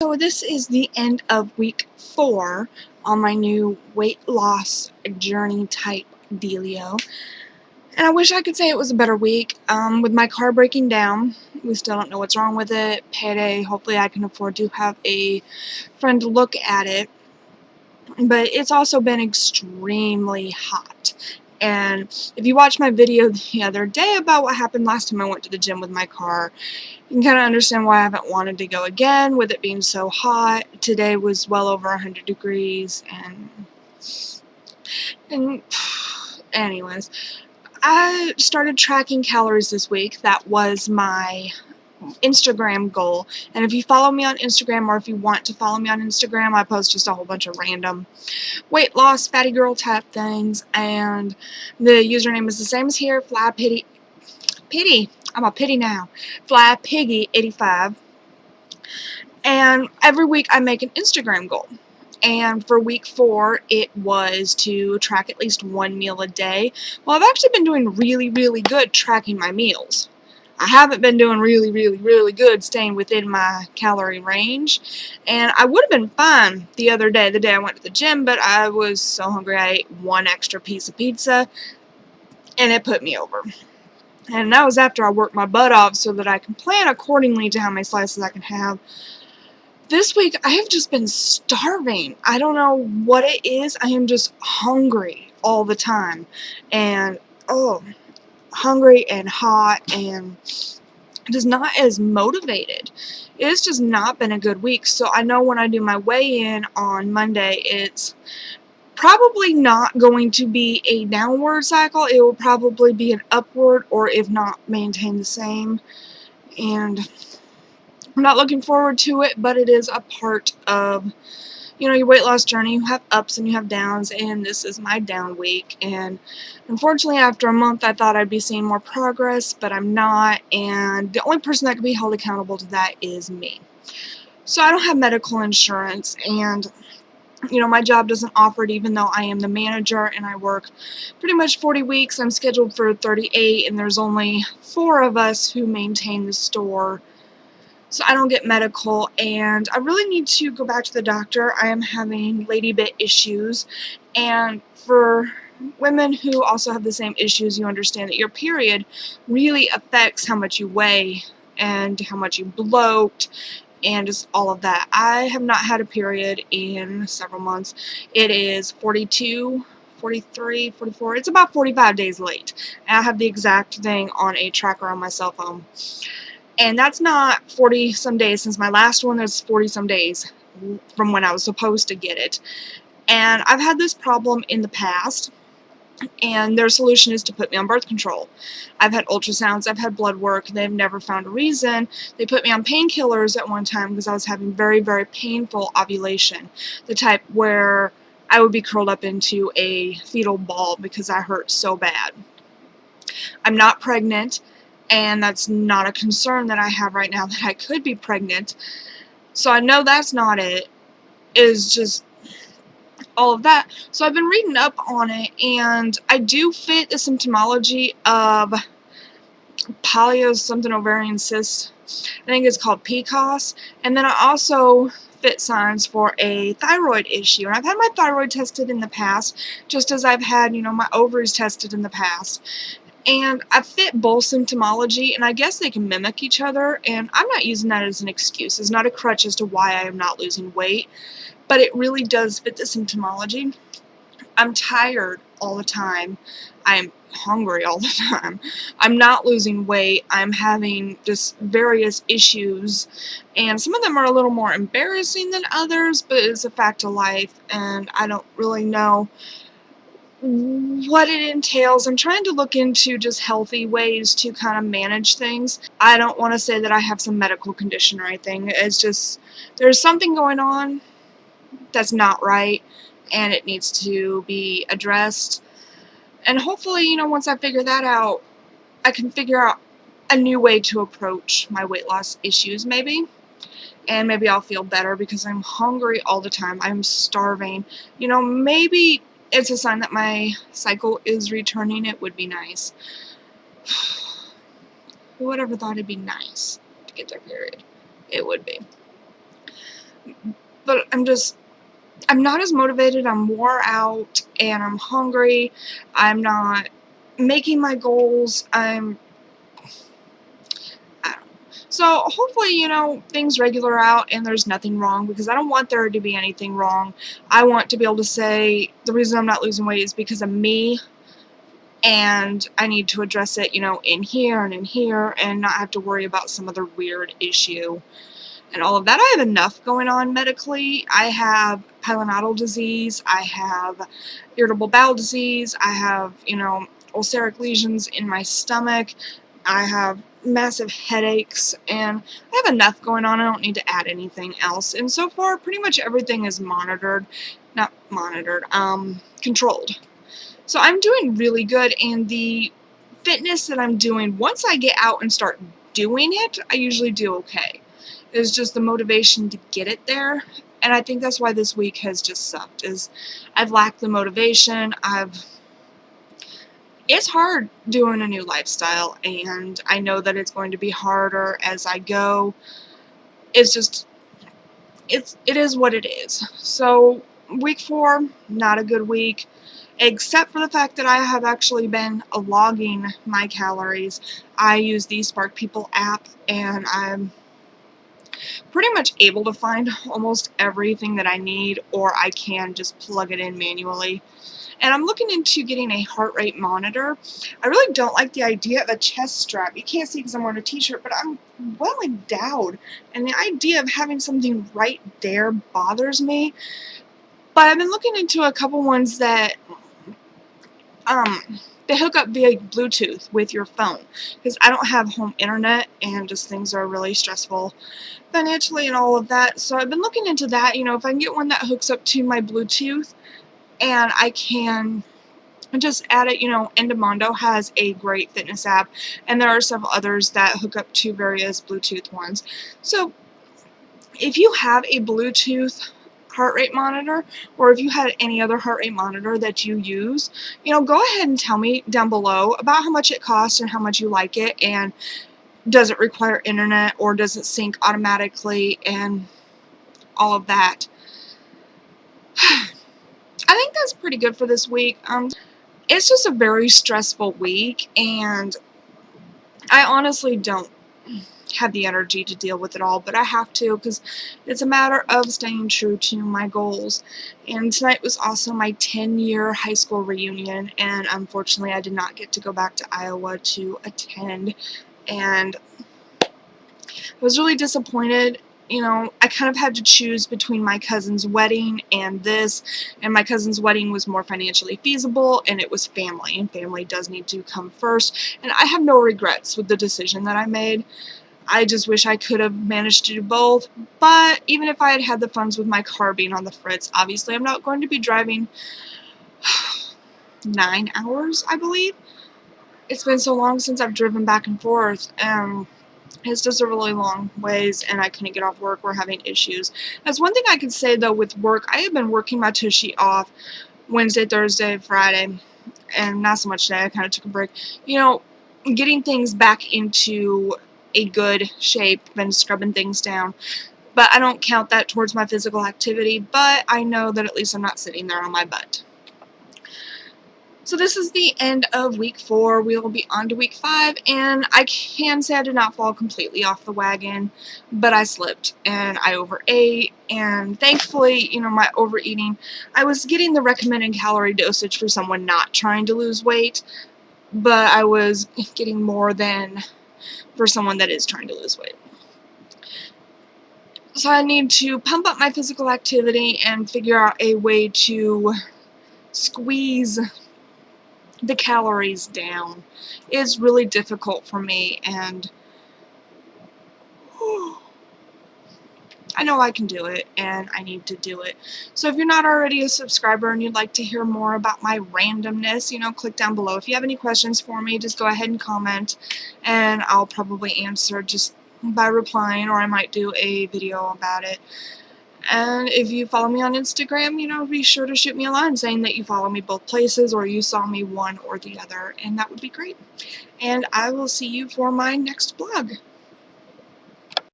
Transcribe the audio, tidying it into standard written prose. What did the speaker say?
So this is the end of week 4 on my new weight loss journey type dealio. And I wish I could say it was a better week. With my car breaking down, we still don't know what's wrong with it. Payday, hopefully I can afford to have a friend look at it. But it's also been extremely hot. And if you watched my video the other day about what happened last time I went to the gym with my car, you can kind of understand why I haven't wanted to go again with it being so hot. Today was well over 100 degrees and anyways, I started tracking calories this week. That was my Instagram goal. And if you follow me on Instagram, or if you want to follow me on Instagram, I post just a whole bunch of random weight loss, fatty girl type things, and the username is the same as here, I'm a pity now, FlyPiggy85. And every week I make an Instagram goal. And for week 4, it was to track at least one meal a day. Well, I've actually been doing really, really good tracking my meals. I haven't been doing really, really, really good staying within my calorie range. And I would have been fine the other day, the day I went to the gym, but I was so hungry I ate one extra piece of pizza, and it put me over. And that was after I worked my butt off so that I can plan accordingly to how many slices I can have. This week, I have just been starving. I don't know what it is. I am just hungry all the time. And, hungry and hot and just not as motivated. It's just not been a good week. So I know when I do my weigh-in on Monday, it's probably not going to be a downward cycle. It will probably be an upward, or if not, maintain the same. And I'm not looking forward to it, but it is a part of, your weight loss journey. You have ups and you have downs, and this is my down week. And unfortunately, after a month, I thought I'd be seeing more progress, but I'm not, and the only person that can be held accountable to that is me. So I don't have medical insurance, and my job doesn't offer it, even though I am the manager and I work pretty much 40 weeks. I'm scheduled for 38, and there's only 4 of us who maintain the store. So I don't get medical, and I really need to go back to the doctor. I am having lady bit issues, and for women who also have the same issues, you understand that your period really affects how much you weigh and how much you bloat and just all of that. I have not had a period in several months. It is 42, 43, 44. It's about 45 days late. And I have the exact thing on a tracker on my cell phone. And that's not 40 some days since my last one. There's 40 some days from when I was supposed to get it. And I've had this problem in the past, and their solution is to put me on birth control. I've had ultrasounds, I've had blood work, they've never found a reason. They put me on painkillers at one time because I was having very, very painful ovulation. The type where I would be curled up into a fetal ball because I hurt so bad. I'm not pregnant, and that's not a concern that I have right now, that I could be pregnant. So I know that's not it. It's just all of that. So I've been reading up on it, and I do fit the symptomology of polio something ovarian cyst. I think it's called PCOS. And then I also fit signs for a thyroid issue. And I've had my thyroid tested in the past, just as I've had, my ovaries tested in the past. And I fit both symptomology, and I guess they can mimic each other, and I'm not using that as an excuse. It's not a crutch as to why I am not losing weight, but it really does fit the symptomology. I'm tired all the time. I'm hungry all the time. I'm not losing weight. I'm having just various issues, and some of them are a little more embarrassing than others, but it's a fact of life, and I don't really know what it entails. I'm trying to look into just healthy ways to kind of manage things. I don't want to say that I have some medical condition or anything. It's just there's something going on that's not right, and it needs to be addressed. And hopefully, once I figure that out, I can figure out a new way to approach my weight loss issues, maybe. And maybe I'll feel better, because I'm hungry all the time. I'm starving. Maybe it's a sign that my cycle is returning. It would be nice. Who would ever thought it'd be nice to get their period? It would be. but I'm not as motivated. I'm wore out and I'm hungry. I'm not making my goals. So hopefully, things regular out and there's nothing wrong, because I don't want there to be anything wrong. I want to be able to say the reason I'm not losing weight is because of me, and I need to address it, in here and in here, and not have to worry about some other weird issue and all of that. I have enough going on medically. I have pilonidal disease, I have irritable bowel disease, I have, ulceric lesions in my stomach, I have massive headaches, and I have enough going on. I don't need to add anything else. And so far, pretty much everything is controlled. So I'm doing really good, and the fitness that I'm doing, once I get out and start doing it, I usually do okay. It's just the motivation to get it there, and I think that's why this week has just sucked, is I've lacked the motivation. It's hard doing a new lifestyle, and I know that it's going to be harder as I go. It's just, it is what it is. So week 4, not a good week, except for the fact that I have actually been logging my calories. I use the Spark People app, and I'm pretty much able to find almost everything that I need, or I can just plug it in manually. And I'm looking into getting a heart rate monitor. I really don't like the idea of a chest strap. You can't see because I'm wearing a t-shirt, but I'm well endowed, and the idea of having something right there bothers me. But I've been looking into a couple ones that they hook up via Bluetooth with your phone, because I don't have home internet, and just things are really stressful financially and all of that. So I've been looking into that, if I can get one that hooks up to my Bluetooth, and I can just add it. Endomondo has a great fitness app, and there are several others that hook up to various Bluetooth ones. So if you have a Bluetooth heart rate monitor, or if you had any other heart rate monitor that you use, go ahead and tell me down below about how much it costs and how much you like it, and does it require internet, or does it sync automatically, and all of that. I think that's pretty good for this week. It's just a very stressful week, and I honestly don't have the energy to deal with it all, but I have to, because it's a matter of staying true to my goals. And tonight was also my 10-year high school reunion, and unfortunately I did not get to go back to Iowa to attend, and I was really disappointed. I kind of had to choose between my cousin's wedding and this, and my cousin's wedding was more financially feasible, and it was family, and family does need to come first, and I have no regrets with the decision that I made. I just wish I could have managed to do both, but even if I had had the funds with my car being on the fritz, obviously I'm not going to be driving 9 hours, I believe. It's been so long since I've driven back and forth, and it's just a really long ways, and I couldn't get off work. We're having issues. That's one thing I could say, though, with work. I have been working my tushy off Wednesday, Thursday, Friday, and not so much today. I kind of took a break. Getting things back into a good shape, been scrubbing things down. But I don't count that towards my physical activity, but I know that at least I'm not sitting there on my butt. So this is the end of week 4. We will be on to week 5, and I can say I did not fall completely off the wagon, but I slipped, and I overate, and thankfully, my overeating, I was getting the recommended calorie dosage for someone not trying to lose weight, but I was getting more than for someone that is trying to lose weight. So I need to pump up my physical activity and figure out a way to squeeze the calories down. It's really difficult for me, and I know I can do it, and I need to do it. So if you're not already a subscriber and you'd like to hear more about my randomness, click down below. If you have any questions for me, just go ahead and comment, and I'll probably answer just by replying, or I might do a video about it. And if you follow me on Instagram, be sure to shoot me a line saying that you follow me both places, or you saw me one or the other, and that would be great. And I will see you for my next vlog.